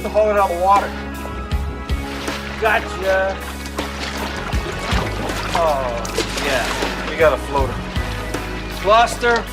have to haul it out of the water. Gotcha. Oh, yeah. We got a floater. Gloucester.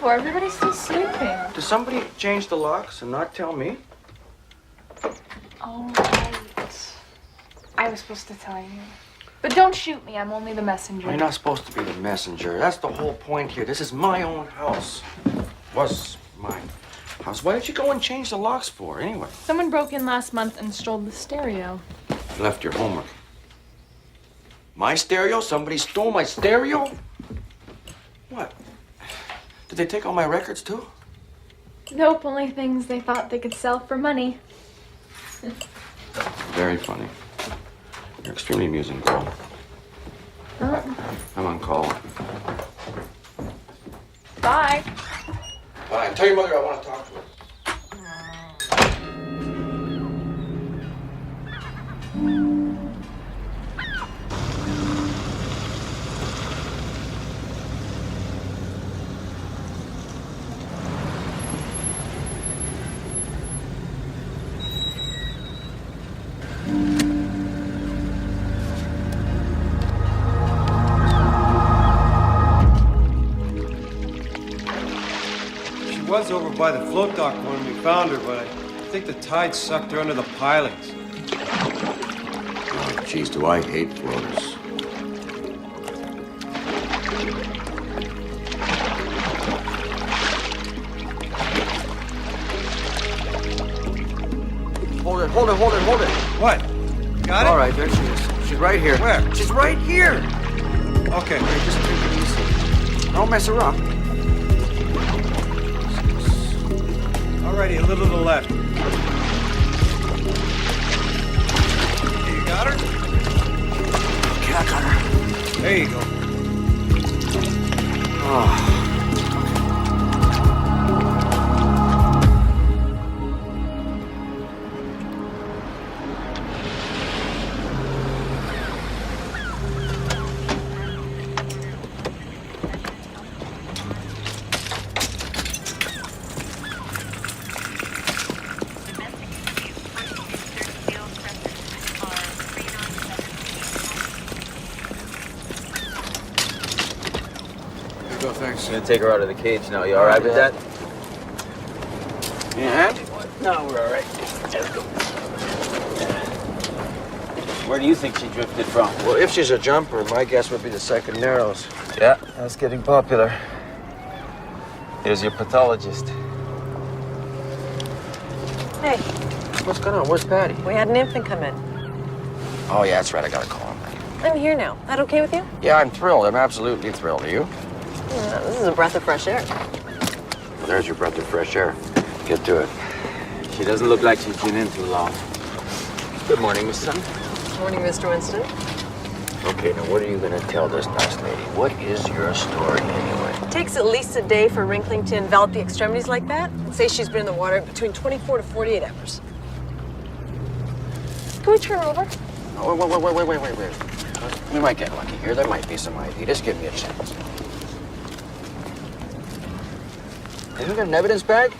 Everybody's still sleeping. Did somebody change the locks and not tell me? Oh, right. I was supposed to tell you. But don't shoot me. I'm only the messenger. You're not supposed to be the messenger. That's the whole point here. This is my own house. Was my house. Why did you go and change the locks for, anyway? Someone broke in last month and stole the stereo. You left your homework. My stereo? Somebody stole my stereo? What? Did they take all my records, too? Nope, only things they thought they could sell for money. Very funny. You're extremely amusing, girl. I'm on call. Bye. Bye. Tell your mother I want to talk to her. Was over by the float dock when we found her, but I think the tide sucked her under the pilings. Oh, jeez, do I hate floaters. Hold it. What? Got it? All right, there she is. She's right here. Where? She's right here. Okay. Hey, just take it easy. Don't mess her up. Alrighty, a little to the left. Hey, you got her? Okay, I got her. There you go. Oh. I'm gonna take her out of the cage now. You all right with that? Yeah? No, we're all right. Where do you think she drifted from? Well, if she's a jumper, my guess would be the second Narrows. Yeah, that's getting popular. Here's your pathologist. Hey, What's going on? Where's Patty? we had an infant come in. Oh, yeah, that's right. I gotta call him. I'm here now. That okay with you? Yeah, I'm thrilled. I'm absolutely thrilled. Are you? Yeah, this is a breath of fresh air. Well, there's your breath of fresh air. Get to it. She doesn't look like she's been in too long. Good morning, Miss Sun. Morning, Mr. Winston. Okay, now what are you gonna tell this nice lady? What is your story anyway? It takes at least a day for wrinkling to envelop the extremities like that. Say she's been in the water between 24 to 48 hours. Can we turn her over? Oh, wait. We might get lucky here. There might be some ID. Just give me a chance. Have you got an evidence bag?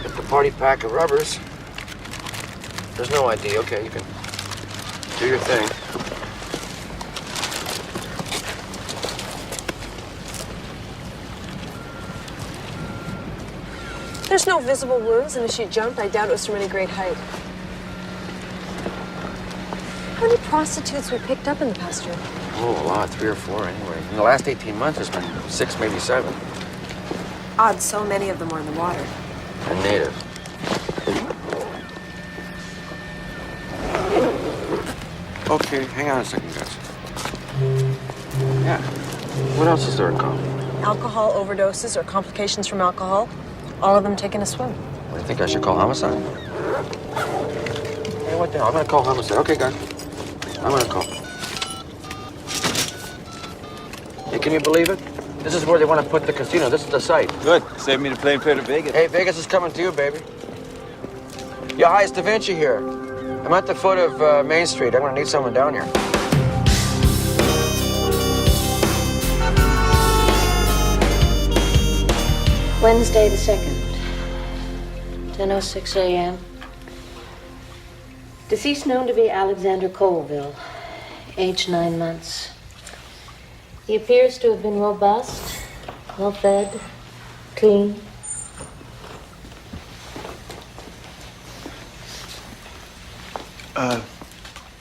Get the party pack of rubbers. There's no ID. Okay, you can do your thing. There's no visible wounds, and if she jumped, I doubt it was from any great height. How many prostitutes we picked up in the past year? Oh, a lot. 3 or 4 anyway. In the last 18 months, there's been 6, maybe 7. Odd, so many of them were in the water. And native. Okay, hang on a second, guys. Yeah. What else is there in common? Alcohol overdoses or complications from alcohol. All of them taking a swim. What, do you think I should call homicide? Hey, what the hell? I'm gonna call homicide. Okay, guys. I'm gonna call. Hey, can you believe it? This is where they want to put the casino. This is the site. Good. Save me the plane fare to Vegas. Hey, Vegas is coming to you, baby. Yeah, hi, it's Da Vinci here. I'm at the foot of Main Street. I'm gonna need someone down here. Wednesday the 2nd, 10:06 a.m. Deceased known to be Alexander Colville, age 9 months. He appears to have been robust, well-fed, clean.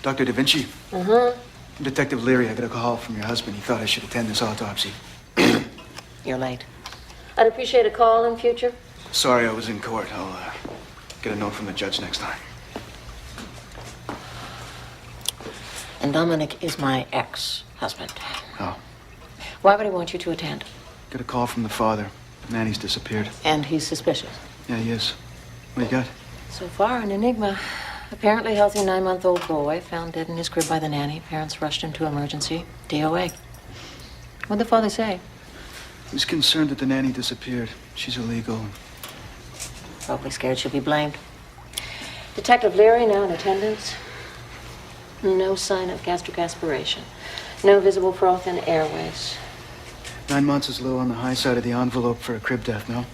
Dr. Da Vinci? Uh-huh. Detective Leary, I got a call from your husband. He thought I should attend this autopsy. You're late. I'd appreciate a call in future. Sorry, I was in court. I'll get a note from the judge next time. And Dominic is my ex-husband. Oh. Why would he want you to attend? Got a call from the father. Nanny's disappeared. And he's suspicious. Yeah, he is. What do you got? So far, an enigma. Apparently healthy 9-month-old boy found dead in his crib by the nanny. Parents rushed him to emergency. DOA. What'd the father say? He's concerned that the nanny disappeared. She's illegal. Probably scared she'll be blamed. Detective Leary now in attendance. No sign of gastric aspiration. No visible froth in airways. 9 months is a little on the high side of the envelope for a crib death, no?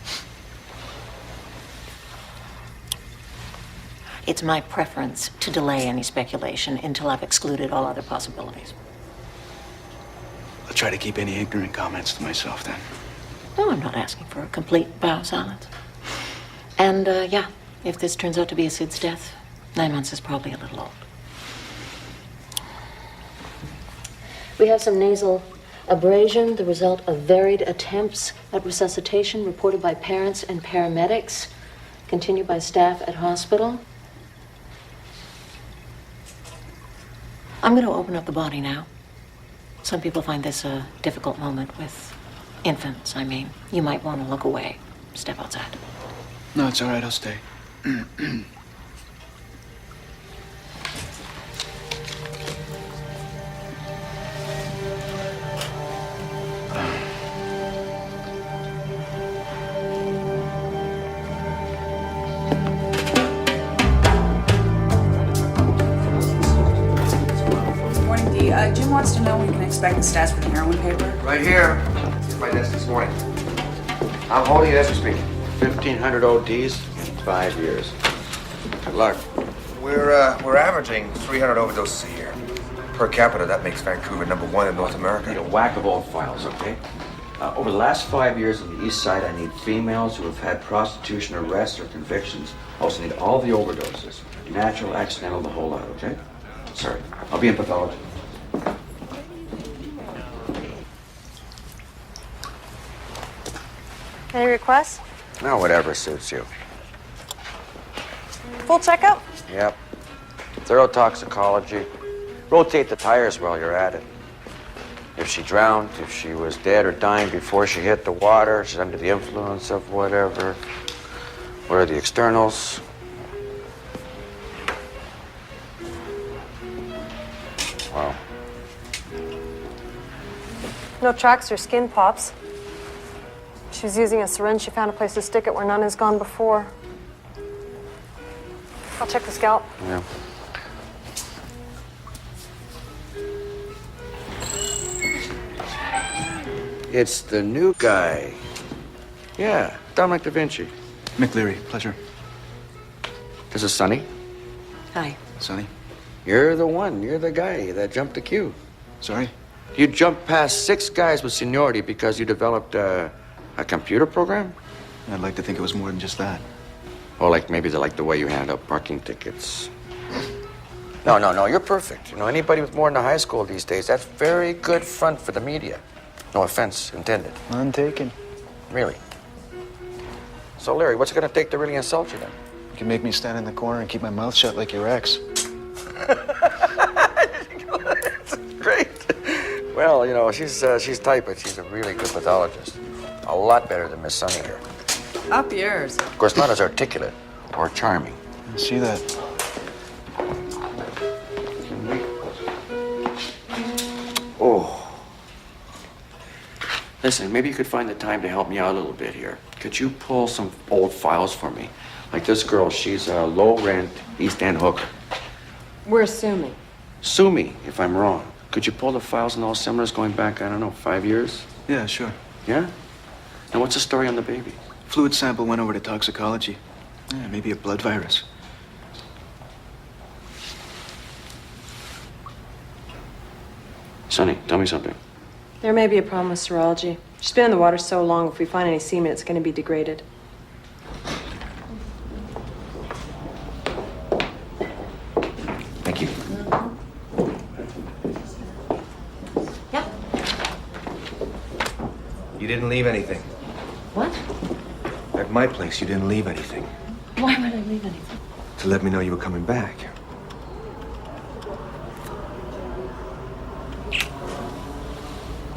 It's my preference to delay any speculation until I've excluded all other possibilities. I'll try to keep any ignorant comments to myself then. No, I'm not asking for a complete vow of silence. And, yeah, if this turns out to be a Sid's death, 9 months is probably a little old. We have some nasal abrasion, the result of varied attempts at resuscitation reported by parents and paramedics, continued by staff at hospital. I'm going to open up the body now. Some people find this a difficult moment with infants. I mean, you might want to look away, step outside. No, it's all right. I'll stay. Morning, Dee. Jim wants to know when we can expect the stats for the heroin paper. Right here. It's my desk this morning. I'm holding it as we speak. 1,500 ODs in 5 years. Good luck. We're averaging 300 overdoses a year. Per capita, that makes Vancouver #1 in North America. I need a whack of all files, okay? Over the last 5 years on the east side, I need females who have had prostitution arrests or convictions. I also need all the overdoses. Natural, accidental, the whole lot, okay? Sorry. I'll be in pathology. Any requests? No, whatever suits you. Full checkup? Yep. Thorough toxicology. Rotate the tires while you're at it. If she drowned, if she was dead or dying before she hit the water, she's under the influence of whatever. What are the externals? Wow. No tracks or skin pops. She's using a syringe. She found a place to stick it where none has gone before. I'll check the scalp. Yeah. It's the new guy. Yeah, Dominic Da Vinci. Mick Leary, pleasure. This is Sonny. Hi. Sonny. You're the one. You're the guy that jumped the queue. Sorry? You jumped past 6 guys with seniority because you developed a computer program? I'd like to think it was more than just that. Or like maybe they like the way you hand out parking tickets. No, you're perfect. You know, anybody with more than a high school these days, that's very good front for the media. No offense intended. None taken. Really? So, Larry, what's it gonna take to really insult you then? You can make me stand in the corner and keep my mouth shut like your ex. Great. Well, you know, she's tight, but she's a really good pathologist. A lot better than Miss Sunny here. Up yours. Of course, not as articulate or charming. I see that. Listen, maybe you could find the time to help me out a little bit here. Could you pull some old files for me? Like this girl, she's a low-rent East End hooker. We're assuming. Sue me if I'm wrong. Could you pull the files on all seminars going back, I don't know, 5 years? Yeah, sure. Yeah? And what's the story on the baby? Fluid sample went over to toxicology. Yeah, maybe a blood virus. Sonny, tell me something. There may be a problem with serology. She's been in the water so long, if we find any semen, it's going to be degraded. Thank you. Yeah. You didn't leave anything. What? At my place, you didn't leave anything. Why would I leave anything? To let me know you were coming back.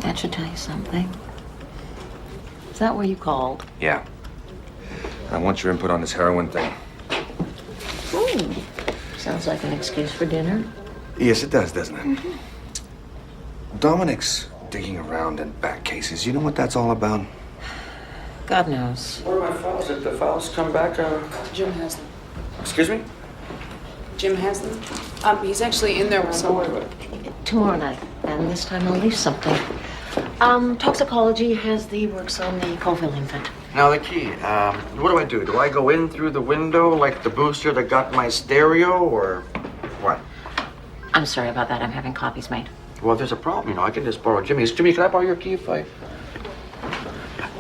That should tell you something. Is that where you called? Yeah. I want your input on this heroin thing. Ooh. Sounds like an excuse for dinner. Yes, it does, doesn't it? Dominic's digging around in back cases. You know what that's all about? God knows. What are my files? Did the files come back? Jim has them. Excuse me? Jim has them. He's actually in there somewhere. Tomorrow night. And this time I'll leave something. Toxicology has the works on the Colville infant. Now the key. What do? Do I go in through the window like the booster that got my stereo, or what? I'm sorry about that. I'm having copies made. Well, if there's a problem, you know, I can just borrow Jimmy's. Jimmy, can I borrow your key if I...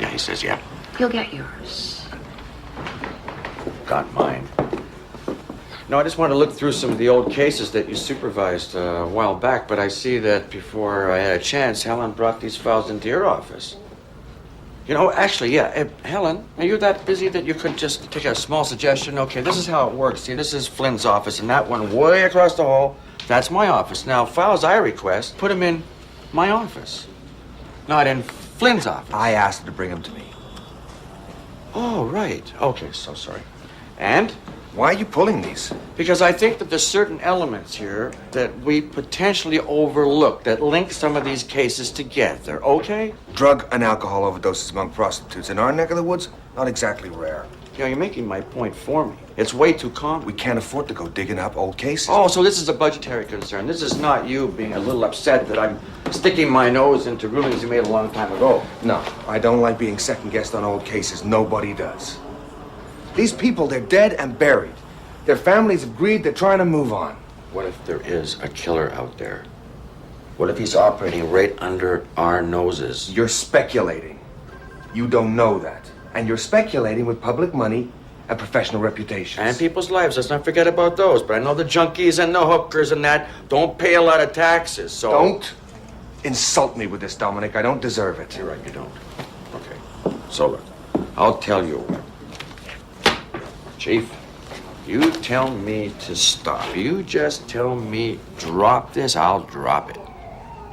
Yeah, he says yeah. You'll get yours. Got mine. No, I just want to look through some of the old cases that you supervised a while back, but I see that before I had a chance, Helen brought these files into your office. You know, actually, yeah. Helen, are you that busy that you could just take a small suggestion? Okay, this is how it works. See, this is Flynn's office, and that one way across the hall, that's my office. Now, files I request, put them in my office, not in Flynn's office. I asked her to bring him to me. Oh, right. Okay, so sorry. And? Why are you pulling these? Because I think that there's certain elements here that we potentially overlook that link some of these cases together, okay? Drug and alcohol overdoses among prostitutes in our neck of the woods, not exactly rare. You know, you're making my point for me. It's way too common. We can't afford to go digging up old cases. Oh, so this is a budgetary concern. This is not you being a little upset that I'm sticking my nose into rulings you made a long time ago. No, I don't like being second-guessed on old cases. Nobody does. These people, they're dead and buried. Their families agreed they're trying to move on. What if there is a killer out there? What if he's operating right under our noses? You're speculating. You don't know that. And you're speculating with public money and professional reputations. And people's lives, let's not forget about those. But I know the junkies and the hookers and that don't pay a lot of taxes, so... Don't insult me with this, Dominic. I don't deserve it. You're right, you don't. Okay. So look, I'll tell you what. Chief, you tell me to stop. You just tell me drop this, I'll drop it.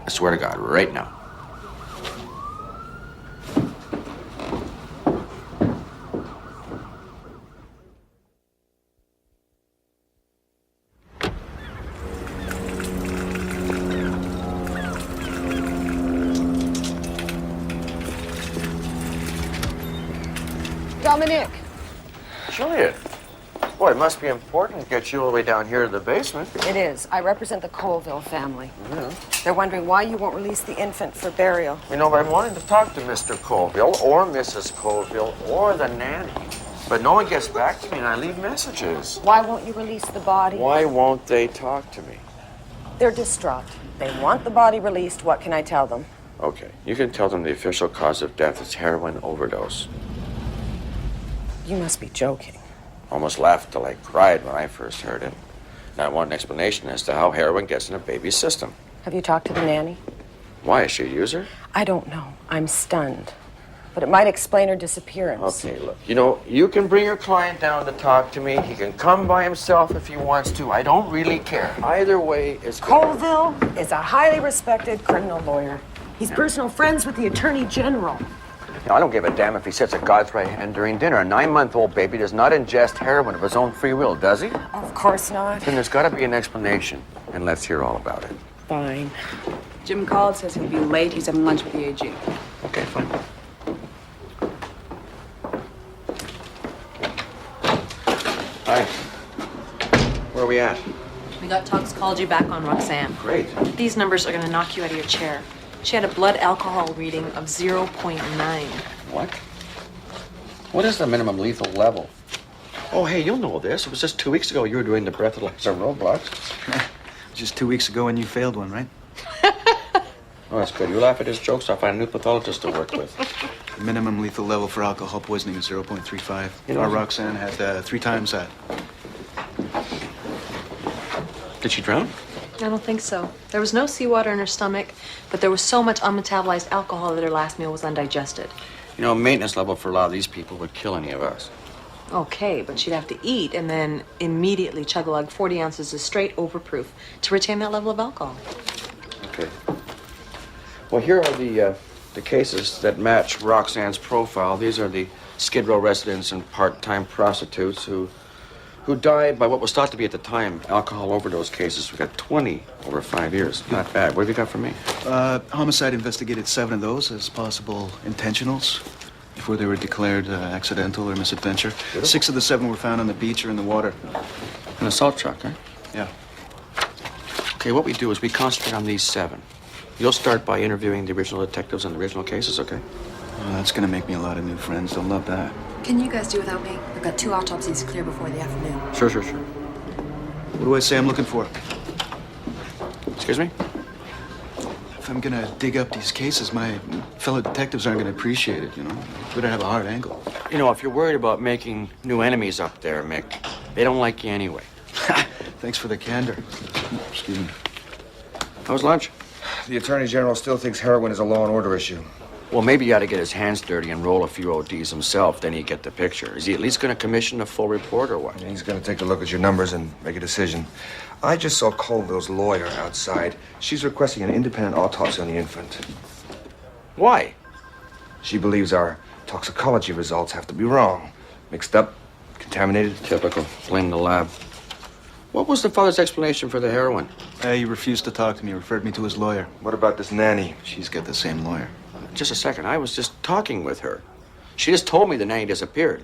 I swear to God, right now. Dominic. Juliet. Boy, it must be important to get you all the way down here to the basement. It is. I represent the Colville family. Yeah. They're wondering why you won't release the infant for burial. You know, I'm wanting to talk to Mr. Colville or Mrs. Colville or the nanny. But no one gets back to me and I leave messages. Why won't you release the body? Why won't they talk to me? They're distraught. They want the body released. What can I tell them? Okay, you can tell them the official cause of death is heroin overdose. You must be joking. Almost laughed till I cried when I first heard it. And I want an explanation as to how heroin gets in a baby's system. Have you talked to the nanny? Why, is she a user? I don't know. I'm stunned. But it might explain her disappearance. Okay, look, you know, you can bring your client down to talk to me. He can come by himself if he wants to. I don't really care. Either way is good. Colville is a highly respected criminal lawyer. He's personal friends with the Attorney General. You know, I don't give a damn if he sits at God's right hand during dinner. A 9-month-old baby does not ingest heroin of his own free will, does he? Of course not. Then there's got to be an explanation, and let's hear all about it. Fine. Jim called, says he'll be late. He's having lunch with the AG. Okay, fine. Hi. Where are we at? We got toxicology back on Roxanne. Great. These numbers are going to knock you out of your chair. She had a blood alcohol reading of 0.9. What? What is the minimum lethal level? Oh, hey, you'll know this. It was just 2 weeks ago you were doing the breathalyzer roadblocks. Just 2 weeks ago when you failed one, right? Oh, that's good. You laugh at his jokes, I'll find a new pathologist to work with. The minimum lethal level for alcohol poisoning is 0.35. You know- Our Roxanne had 3 times that. Did she drown? I don't think so. There was no seawater in her stomach, but there was so much unmetabolized alcohol that her last meal was undigested. You know, maintenance level for a lot of these people would kill any of us. Okay, but she'd have to eat and then immediately chug a lug 40 ounces of straight overproof to retain that level of alcohol. Okay. Well, here are the cases that match Roxanne's profile. These are the Skid Row residents and part-time prostitutes who died by what was thought to be at the time alcohol overdose cases. We got 20 over 5 years. Not bad. What have you got for me? Homicide investigated 7 of those as possible intentionals before they were declared accidental or misadventure. Beautiful. 6 of the 7 were found on the beach or in the water. An assault truck, huh? Yeah. Okay, what we do is we concentrate on these 7. You'll start by interviewing the original detectives on the original cases, okay? Well, that's gonna make me a lot of new friends. They'll love that. Can you guys do without me? I've got 2 autopsies to clear before the afternoon. Sure. What do I say I'm looking for? Excuse me? If I'm gonna dig up these cases, my fellow detectives aren't gonna appreciate it, you know? We don't have a hard angle. You know, if you're worried about making new enemies up there, Mick, they don't like you anyway. Thanks for the candor. Excuse me. How was lunch? The Attorney General still thinks heroin is a law and order issue. Well, maybe he ought to get his hands dirty and roll a few ODs himself, then you get the picture. Is he at least going to commission a full report or what? He's going to take a look at your numbers and make a decision. I just saw Colville's lawyer outside. She's requesting an independent autopsy on the infant. Why? She believes our toxicology results have to be wrong. Mixed up, contaminated. Typical. Blame the lab. What was the father's explanation for the heroin? He refused to talk to me, referred me to his lawyer. What about this nanny? She's got the same lawyer. Just a second. I was just talking with her. She just told me the nanny disappeared.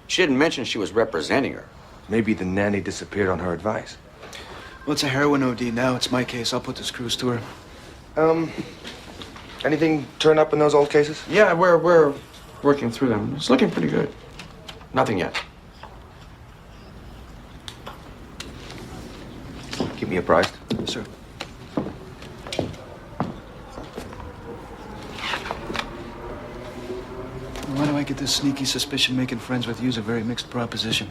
She didn't mention she was representing her. Maybe the nanny disappeared on her advice. Well, it's a heroin OD now. It's my case. I'll put the screws to her. Anything turn up in those old cases? Yeah, we're working through them. It's looking pretty good. Nothing yet. Keep me apprised. Yes, sir. Why do I get this sneaky suspicion making friends with you is a very mixed proposition?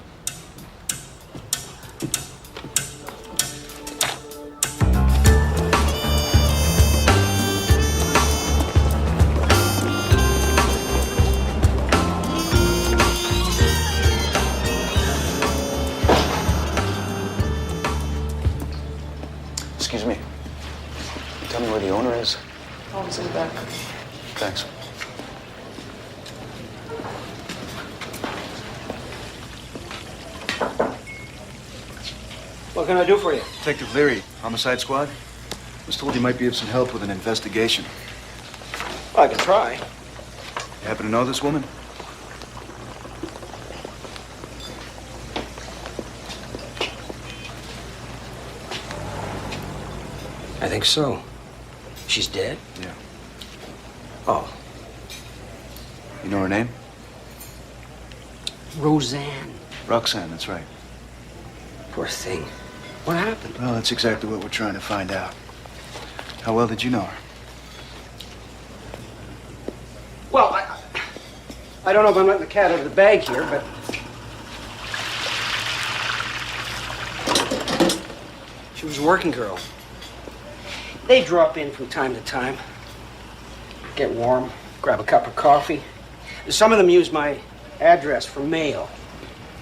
Excuse me. Tell me where the owner is. Oh, it's in the back. Thanks. What can I do for you? Detective Leary, Homicide Squad. Was told you might be of some help with an investigation. I can try. You happen to know this woman? I think so. She's dead? Yeah. Oh, You know her name? Roseanne. Roxanne, that's right. Poor thing. What happened? Well, that's exactly what we're trying to find out. How well did you know her? Well, I don't know if I'm letting the cat out of the bag here, but she was a working girl. They drop in from time to time, get warm, grab a cup of coffee. Some of them use my address for mail.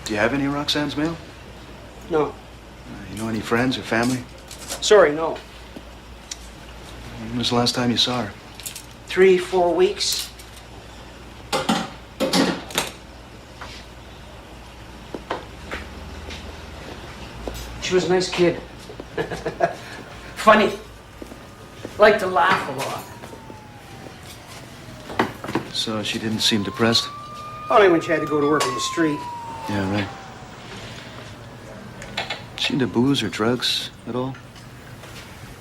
Do you have any of Roxanne's mail? No, You know any friends or family? sorry, no. When was the last time you saw her? 3-4 weeks. She was a nice kid. Funny. Liked to laugh a lot. So she didn't seem depressed? Only when she had to go to work in the street. Yeah, right. She into booze or drugs at all?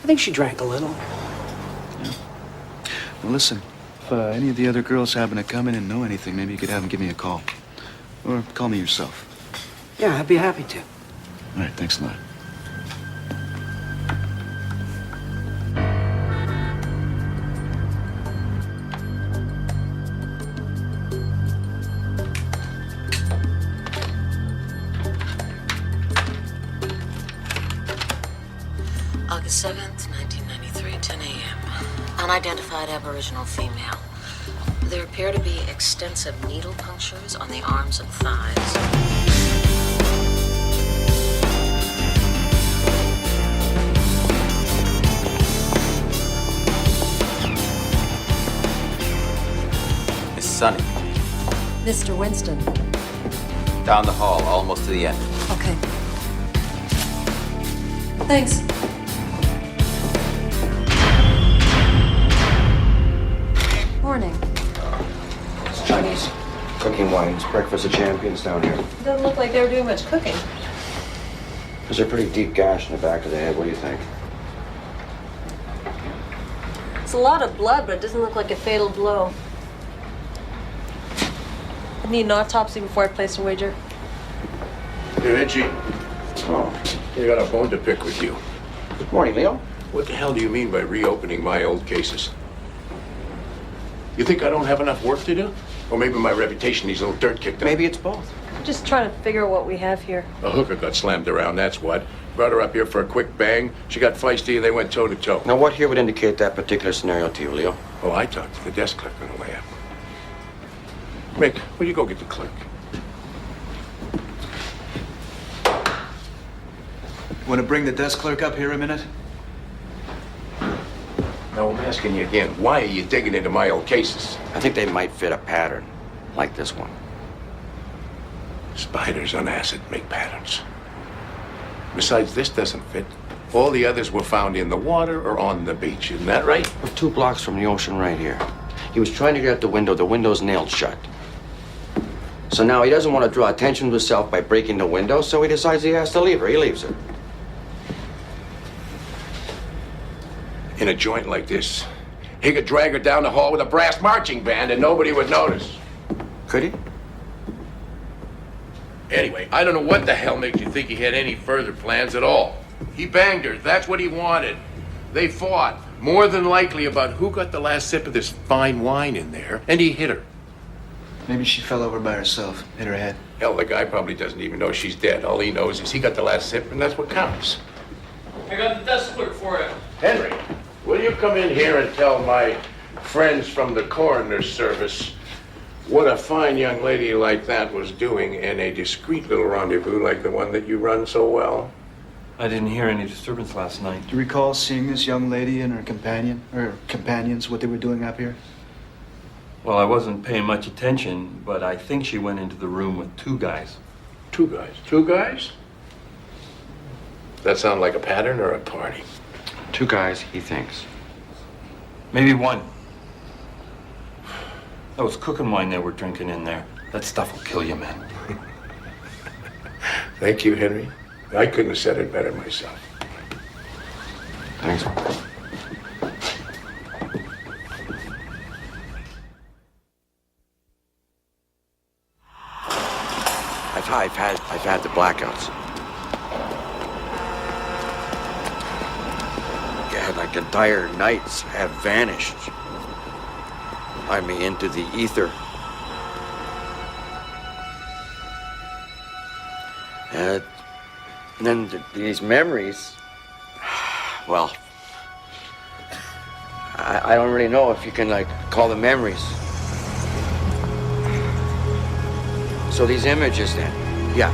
I think she drank a little. Well, listen, if any of the other girls happen to come in and know anything, maybe you could have them give me a call. Or call me yourself. Yeah, I'd be happy to. All right, thanks a lot. August 7th, 1993, 10 a.m. Unidentified Aboriginal female. There appear to be extensive needle punctures on the arms and thighs. Miss Sunny. Mr. Winston. Down the hall, almost to the end. Okay. Thanks. Morning. It's Chinese cooking wines, breakfast of champions down here. Doesn't look like they were doing much cooking. There's a pretty deep gash in the back of the head. What do you think? It's a lot of blood, but it doesn't look like a fatal blow. I'd need an autopsy before I place a wager. Hey, Vinci. Oh. I got a bone to pick with you. Good morning, Leo. What the hell do you mean by reopening my old cases? You think I don't have enough work to do? Or maybe my reputation needs a little dirt kicked up? Maybe it's both. I'm just trying to figure out what we have here. A hooker got slammed around, that's what. Brought her up here for a quick bang. She got feisty and they went toe to toe. Now, what here would indicate that particular scenario to you, Leo? Oh, I talked to the desk clerk on the way up. Mick, will you go get the clerk? Want to bring the desk clerk up here a minute? Now, I'm asking you again, why are you digging into my old cases? I think they might fit a pattern like this one. Spiders on acid make patterns. Besides, this doesn't fit. All the others were found in the water or on the beach, isn't that right? We're 2 blocks from the ocean right here. He was trying to get out the window. The window's nailed shut. So now he doesn't want to draw attention to himself by breaking the window, so he decides he has to leave her. He leaves her. In a joint like this, he could drag her down the hall with a brass marching band and nobody would notice. Could he? Anyway, I don't know what the hell makes you think he had any further plans at all. He banged her. That's what he wanted. They fought, more than likely about who got the last sip of this fine wine in there, and he hit her. Maybe she fell over by herself, hit her head. Hell, the guy probably doesn't even know she's dead. All he knows is he got the last sip, and that's what counts. I got the desk clerk for you. Henry, will you come in here and tell my friends from the coroner's service what a fine young lady like that was doing in a discreet little rendezvous like the one that you run so well? I didn't hear any disturbance last night. Do you recall seeing this young lady and her companion, or companions, what they were doing up here? Well, I wasn't paying much attention, but I think she went into the room with 2 guys. 2 guys? 2 guys? That sound like a pattern or a party? 2 guys, he thinks. Maybe 1. That was cooking wine they were drinking in there. That stuff will kill you, man. Thank you, Henry. I couldn't have said it better myself. Thanks. I've had the blackouts. Yeah, like entire nights have vanished. I mean, into the ether. And then these memories, well, I don't really know if you can, like, call them memories. So these images then, yeah,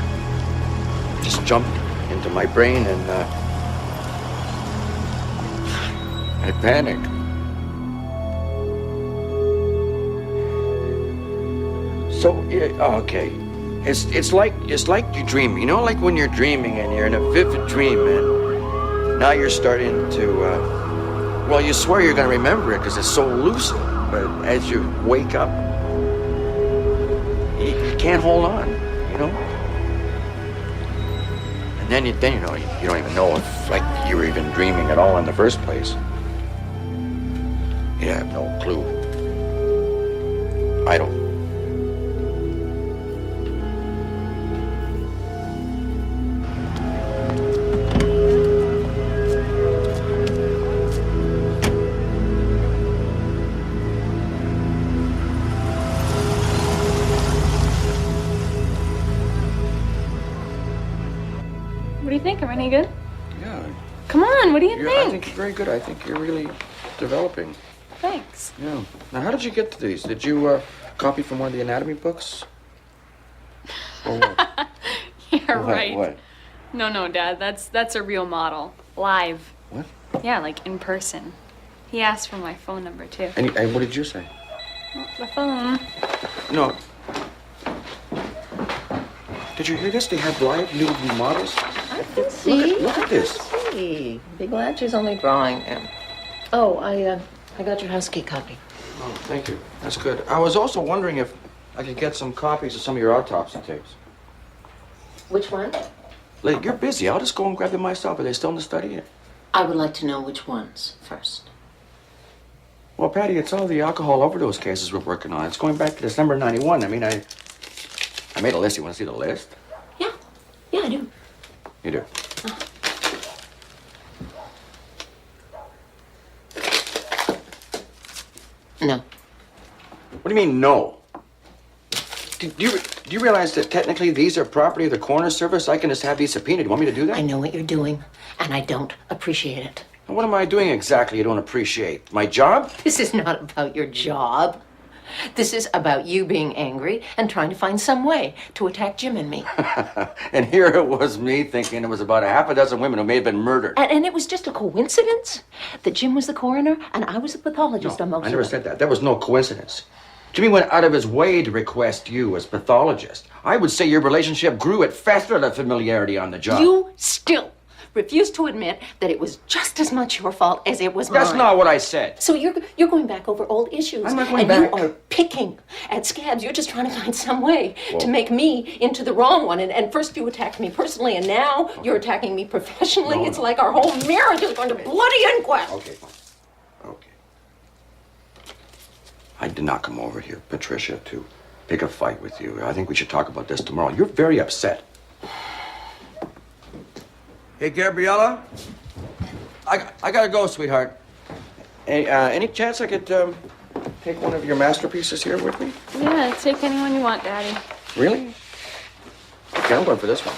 just jumped into my brain and I panicked. So, okay, it's like you dream, you know, like when you're dreaming and you're in a vivid dream and now you're starting to, well, you swear you're gonna remember it because it's so lucid. but as you wake up, you can't hold on, you know? And then you know, you don't even know if, like, you were even dreaming at all in the first place. You have no clue. I don't. What do you think? Am I any good? Yeah. Come on, what do you I think? think you're very good. I think you're really developing. Thanks. Yeah. Now, how did you get to these? Did you copy from one of the anatomy books? Or what? Yeah, What? right. What? No, Dad. That's a real model. Live. What? Yeah, like in person. He asked for my phone number too. And what did you say? The phone. No. Did you hear this? They have live nude models. I can see. Look at this. I can see. Be glad she's only drawing him. Oh, I got your house key copy. Oh, thank you. That's good. I was also wondering if I could get some copies of some of your autopsy tapes. Which one? Like, you're busy. I'll just go and grab them myself. Are they still in the study? I would like to know which ones first. Well, Patty, it's all the alcohol overdose cases we're working on. It's going back to December '91. I mean, I made a list. You want to see the list? Yeah, I do. You do. No. What do you mean, no? Do you realize that technically these are property of the coroner's service? I can just have these subpoenaed. You want me to do that? I know what you're doing, and I don't appreciate it. What am I doing exactly you don't appreciate? My job? This is not about your job. This is about you being angry and trying to find some way to attack Jim and me. And here it was me thinking it was about a half a dozen women who may have been murdered. And it was just a coincidence that Jim was the coroner and I was the pathologist on most I never of them. said that. That was no coincidence. Jimmy went out of his way to request you as pathologist. I would say your relationship grew. It fostered a familiarity on the job. You still refuse to admit that it was just as much your fault as it was mine. That's not what I said. So you're going back over old issues. I'm not going and back. you are picking at scabs. You're just trying to find some way to make me into the wrong one. And first you attacked me personally, and now you're attacking me professionally. No, It's like our whole marriage is going to bloody inquest. Okay, fine. Okay. I did not come over here, Patricia, to pick a fight with you. I think we should talk about this tomorrow. You're very upset. Hey, Gabriella? I gotta go, sweetheart. Hey, any chance I could take one of your masterpieces here with me? Yeah, take anyone you want, Daddy. Really? Okay, I'm going for this one.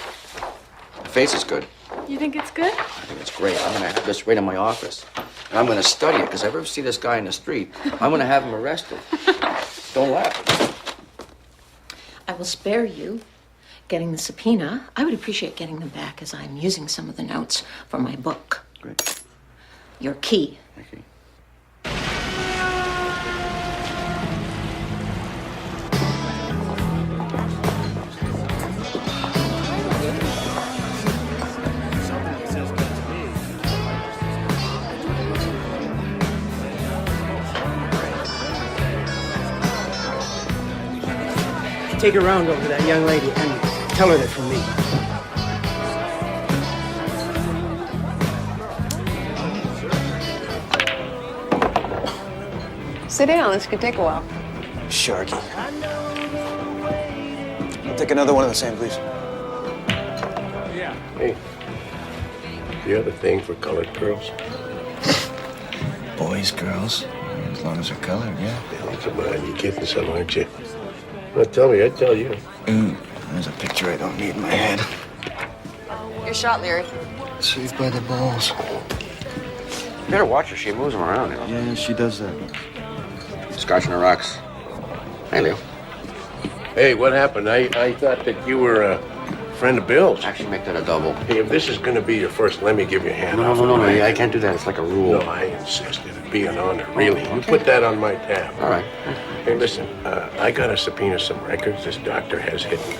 The face is good. You think it's good? I think it's great. I'm gonna have this right in my office. And I'm gonna study it, because if I ever see this guy in the street, I'm gonna have him arrested. Don't laugh. I will spare you getting the subpoena. I would appreciate getting them back as I'm using some of the notes for my book. Great. Your key. Thank you. Take her around over to that young lady and tell her that from me. Sit down. This could take a while. Sharky. I'll take another one of the same, please. Hey, do you have a thing for colored girls? Boys, girls, as long as they're colored, yeah. Come on, you're kidding some, aren't you? Well, tell me, I'd tell you. There's a picture I don't need in my head. Your shot, Leary. Saved by the balls. You better watch her. She moves them around, you know. Yeah, she does that. Scotching the rocks. Hey, Leo. Hey, what happened? I thought that you were a friend of Bill's. Actually, make that a double. Hey, if this is going to be your first, let me give you a hand. No. I can't do that. It's like a rule. No, I insist. It'd be an honor, really. You put that on my tab. All right. Hey, listen, I got to subpoena some records this doctor has hidden.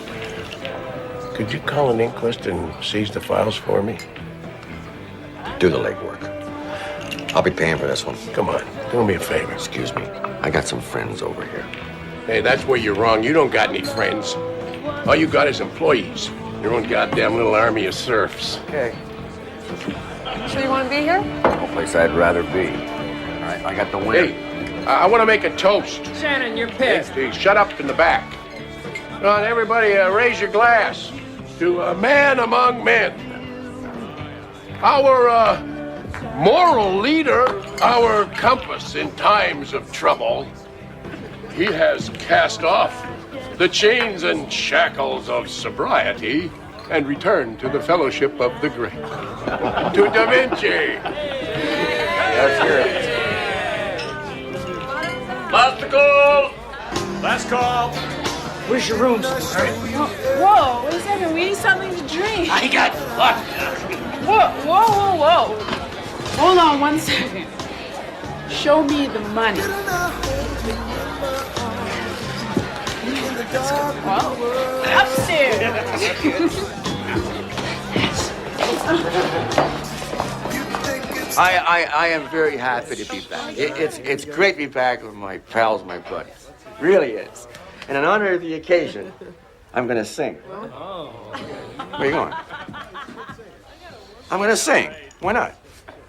Could you call an inquest and seize the files for me? Do the legwork. I'll be paying for this one. Come on, do me a favor. Excuse me. I got some friends over here. Hey, that's where you're wrong. You don't got any friends. All you got is employees. Your own goddamn little army of serfs. Okay. Sure you want to be here? No place I'd rather be. All right, I got the winner. Hey, I want to make a toast. Shannon, you're pissed. Hey, shut up in the back. Come on, everybody, raise your glass to a man among men. Our moral leader, our compass in times of trouble. He has cast off the chains and shackles of sobriety and returned to the fellowship of the great. To Da Vinci. Let's hear it. Last call. Last call. Where's your rooms? Whoa, wait a second. We need something to drink. I got vodka. Whoa. Hold on 1 second. Show me the money. Well, upstairs. I am very happy to be back. It's great to be back with my pals, my buddies. Really is. And in honor of the occasion, I'm going to sing. Where are you going? I'm going to sing. Why not?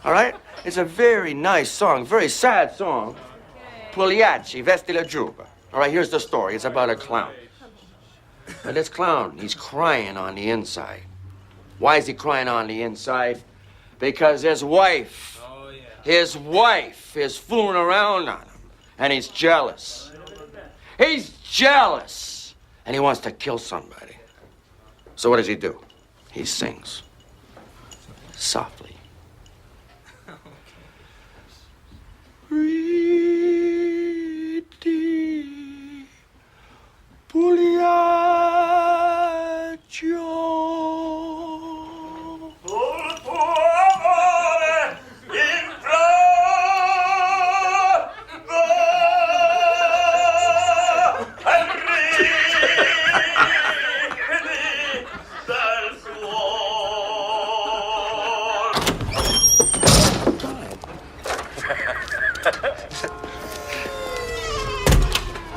All right? It's a very nice song, very sad song. Pugliacci, Vesti la Giuba. All right, here's the story. It's about a clown. Now, this clown, he's crying on the inside. Why is he crying on the inside? Because his wife is fooling around on him, and he's jealous. He's jealous, and he wants to kill somebody. So what does he do? He sings softly. Ridi Pugliaccio.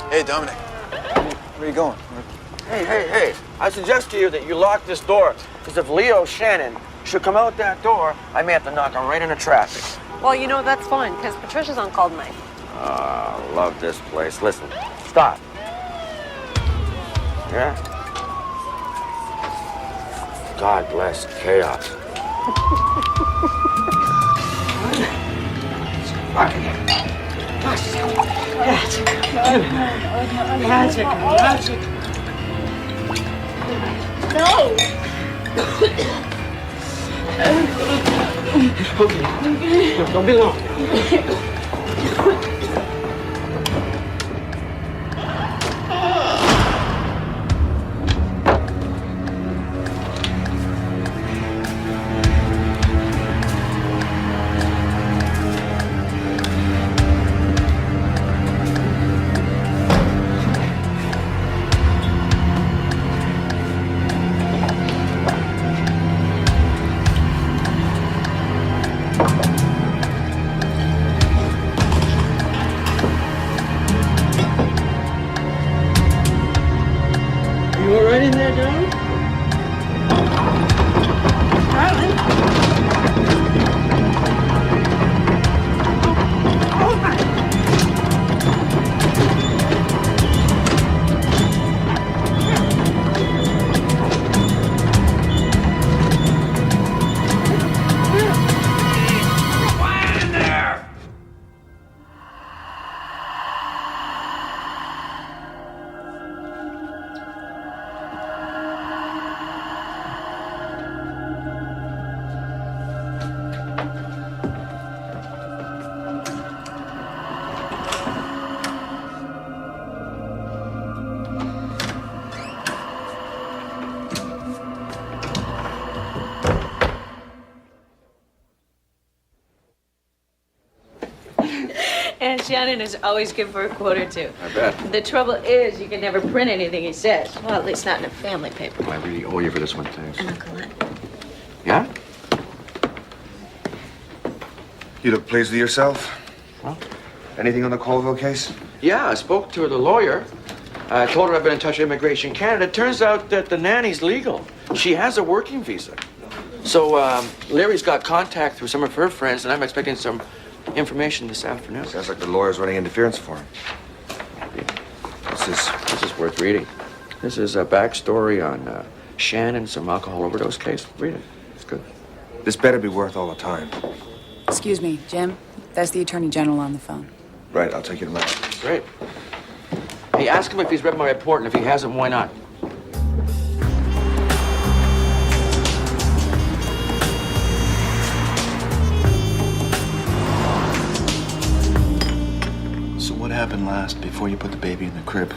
Hey, Dominic. Where are you going? Hey. I suggest to you that you lock this door, because if Leo Shannon should come out that door, I may have to knock him right into traffic. Well, you know, that's fine, because Patricia's on call tonight. I love this place. Listen, stop. Yeah? God bless chaos. Magic. No. Okay. No, don't be long. You all right in there, darling? Darling? Oh, my. Quiet in there! And Shannon is always good for a quote or two. I bet. The trouble is, you can never print anything he says. Well, at least not in a family paper. I really owe you for this one, thanks. And Uncle Ed. Yeah? You look pleased with yourself? Huh? Anything on the Colville case? Yeah, I spoke to the lawyer. I told her I've been in touch with Immigration Canada. It turns out that the nanny's legal. She has a working visa. So Larry's got contact through some of her friends, and I'm expecting some information this afternoon. Sounds like the lawyer's running interference for him. This is worth reading. This is a backstory on Shannon, some alcohol overdose case. Read it. It's good. This better be worth all the time. Excuse me, Jim. That's the Attorney General on the phone. Right, I'll take you to Matt. Great. Hey, ask him if he's read my report, and if he hasn't, why not? So what happened last before you put the baby in the crib?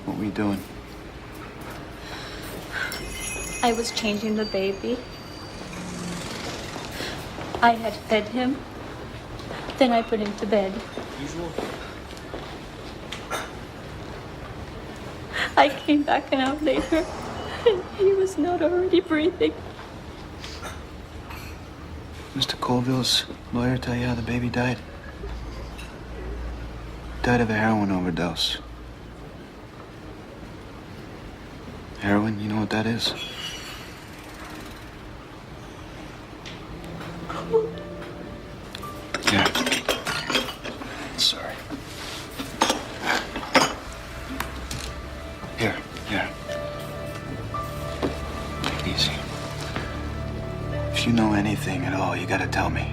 What were you doing? I was changing the baby. I had fed him. Then I put him to bed. I came back an hour later, and he was not already breathing. Mr. Colville's lawyer tell you how the baby died? Died of a heroin overdose. Heroin, you know what that is? Yeah. Sorry. Here. Take it easy. If you know anything at all, you gotta tell me.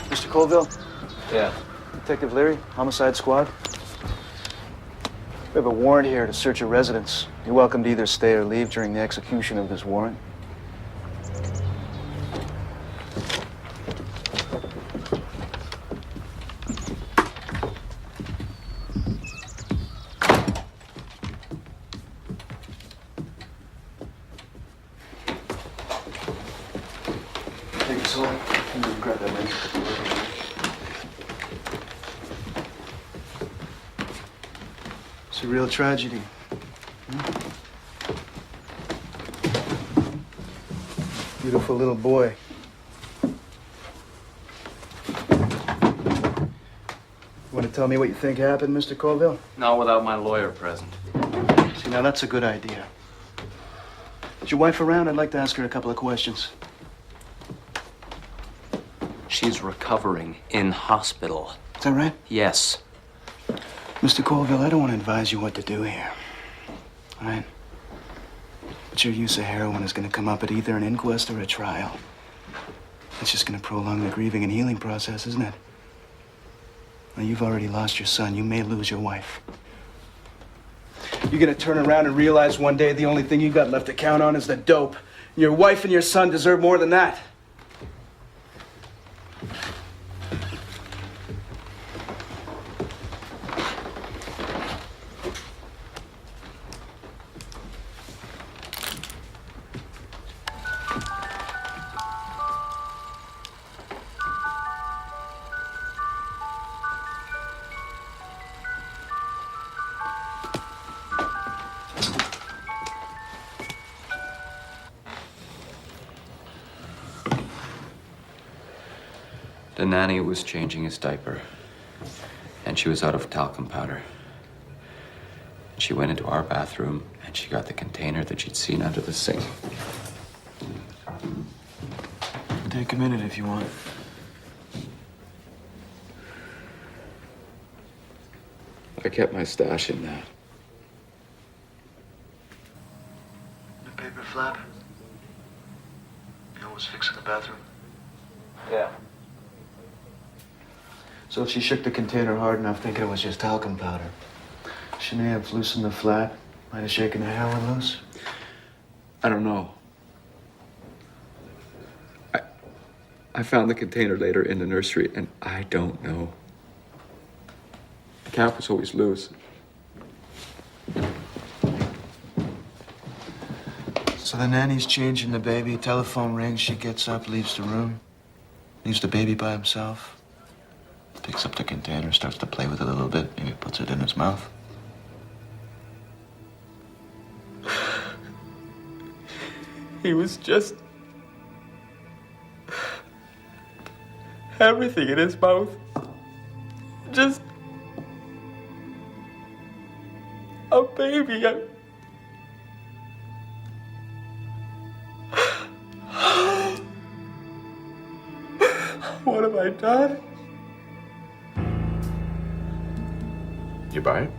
Mr. Colville? Yeah. Detective Leary, Homicide Squad. We have a warrant here to search your residence. You're welcome to either stay or leave during the execution of this warrant. Thank you, sir. Can you grab that link? It's a real tragedy. Beautiful little boy. You want to tell me what you think happened, Mr. Colville? Not without my lawyer present. See, now that's a good idea. Is your wife around? I'd like to ask her a couple of questions. She's recovering in hospital. Is that right? Yes. Mr. Colville, I don't want to advise you what to do here. All right? But your use of heroin is going to come up at either an inquest or a trial. It's just going to prolong the grieving and healing process, isn't it? Now, you've already lost your son. You may lose your wife. You're going to turn around and realize one day the only thing you got left to count on is the dope. Your wife and your son deserve more than that. The nanny was changing his diaper, and she was out of talcum powder. She went into our bathroom, and she got the container that she'd seen under the sink. Take a minute if you want. I kept my stash in that. The paper flap? You know what was fixed in the bathroom? Yeah. So if she shook the container hard enough, thinking it was just talcum powder, she may have loosened the flap, might have shaken the heroin loose. I don't know. I found the container later in the nursery, and I don't know. The cap was always loose. So the nanny's changing the baby, telephone rings, she gets up, leaves the room. Leaves the baby by himself. Picks up the container, starts to play with it a little bit, maybe puts it in his mouth. He was just everything in his mouth. Just a baby. What have I done? You buy it?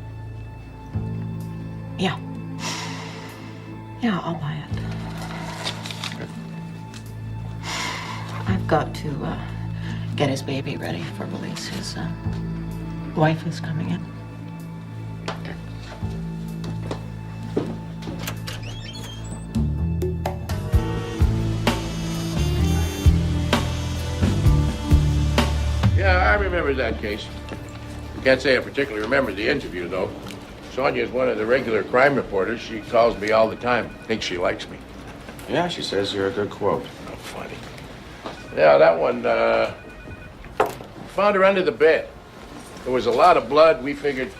Yeah. Yeah, I'll buy it. I've got to get his baby ready for release. His wife is coming in. Yeah, I remember that case. Can't say I particularly remember the interview, though. Sonia's one of the regular crime reporters. She calls me all the time. Thinks she likes me. Yeah, she says you're a good quote. Oh, funny. Yeah, that one, found her under the bed. There was a lot of blood. We figured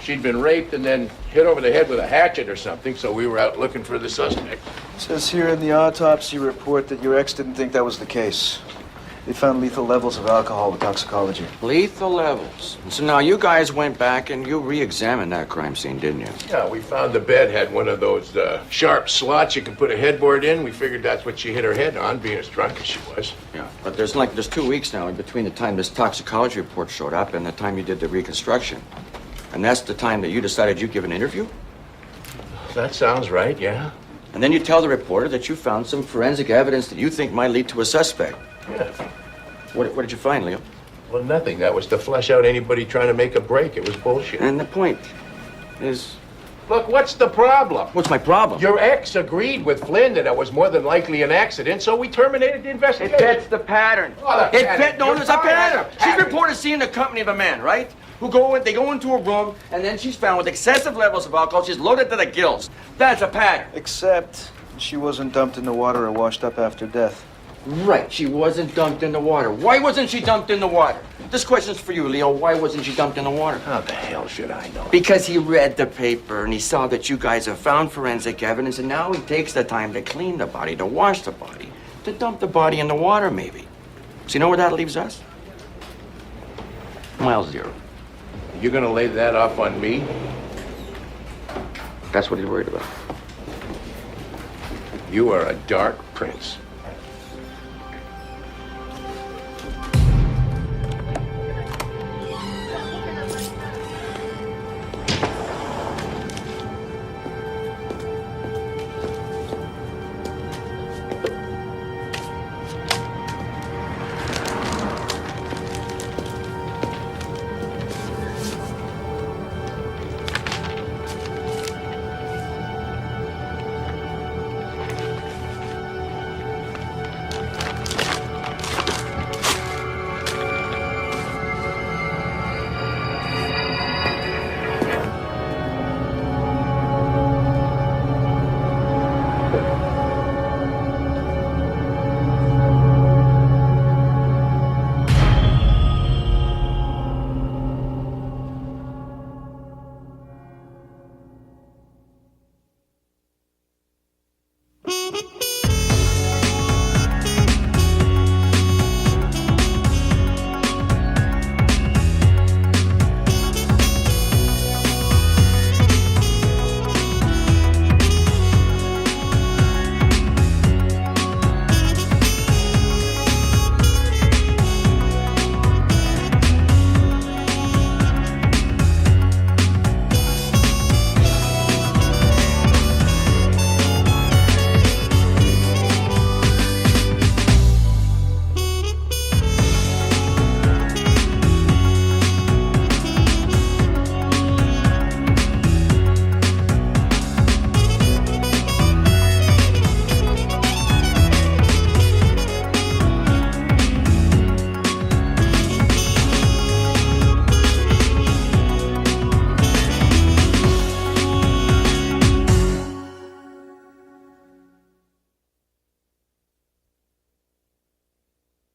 she'd been raped and then hit over the head with a hatchet or something, so we were out looking for the suspect. It says here in the autopsy report that your ex didn't think that was the case. They found lethal levels of alcohol with toxicology. Lethal levels. So now you guys went back and you re-examined that crime scene, didn't you? Yeah, we found the bed had one of those sharp slots you can put a headboard in. We figured that's what she hit her head on, being as drunk as she was. Yeah, but there's 2 weeks now in between the time this toxicology report showed up and the time you did the reconstruction. And that's the time that you decided you'd give an interview? That sounds right, yeah. And then you tell the reporter that you found some forensic evidence that you think might lead to a suspect. Yeah. What did you find, Leo? Well, nothing. That was to flush out anybody trying to make a break. It was bullshit. And the point is... Look, what's the problem? What's my problem? Your ex agreed with Flynn that it was more than likely an accident, so we terminated the investigation. It fits the pattern. Oh, the pattern. No, You're there's a fine. pattern. That's a pattern. She's reported seeing the company of a man, right? They go into a room, and then she's found with excessive levels of alcohol. She's loaded to the gills. That's a pattern. Except she wasn't dumped in the water or washed up after death. Right, she wasn't dumped in the water. Why wasn't she dumped in the water? This question's for you, Leo. Why wasn't she dumped in the water? How the hell should I know? Because he read the paper and he saw that you guys have found forensic evidence, and now he takes the time to clean the body, to wash the body, to dump the body in the water, maybe. So you know where that leaves us? Mile zero. You're gonna lay that off on me? That's what he's worried about. You are a dark prince.